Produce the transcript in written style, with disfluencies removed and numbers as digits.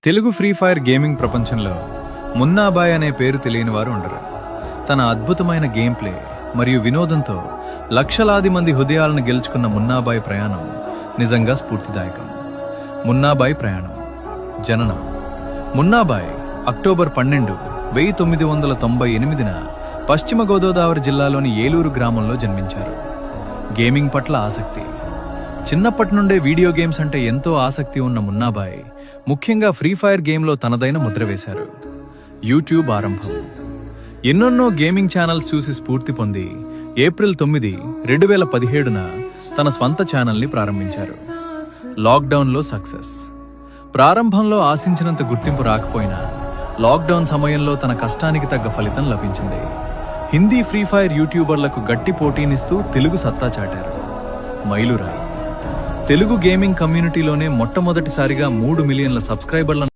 Telugu free fire gaming ప్రపంచంలో మున్నాబాయ్ అనే పేరు తెలియని వారు ఉండరు. తన అద్భుతమైన గేమ్ ప్లే మరియు వినోదంతో లక్షలాది మంది హృదయాలను గెలుచుకున్న మున్నాబాయ్ ప్రయాణం నిజంగా స్ఫూర్తిదాయకం. మున్నాబాయ్ ప్రయాణం. జననం. మున్నాబాయ్ అక్టోబర్ 12, 1998న పశ్చిమ గోదావరి జిల్లాలోని ఏలూరు గ్రామంలో జన్మించారు. గేమింగ్ పట్ల ఆసక్తి. చిన్నప్పటి నుండే వీడియో గేమ్స్ అంటే ఎంతో ఆసక్తి ఉన్న మున్నాబాయ్ ముఖ్యంగా ఫ్రీ ఫైర్ గేమ్లో తనదైన ముద్ర వేశారు. యూట్యూబ్ ఆరంభం. ఎన్నెన్నో గేమింగ్ ఛానల్స్ చూసి స్ఫూర్తి పొంది ఏప్రిల్ 9, 2017న తన స్వంత ఛానల్ని ప్రారంభించారు. లాక్డౌన్లో సక్సెస్. ప్రారంభంలో ఆశించినంత గుర్తింపు రాకపోయినా లాక్డౌన్ సమయంలో తన కష్టానికి తగ్గ ఫలితం లభించింది. హిందీ ఫ్రీ ఫైర్ యూట్యూబర్లకు గట్టి పోటీనిస్తూ తెలుగు సత్తా చాటారు. మైలురాయి. తెలుగు గేమింగ్ కమ్యూనిటీలోనే మొట్టమొదటిసారిగా 3 మిలియన్ల సబ్స్క్రైబర్లను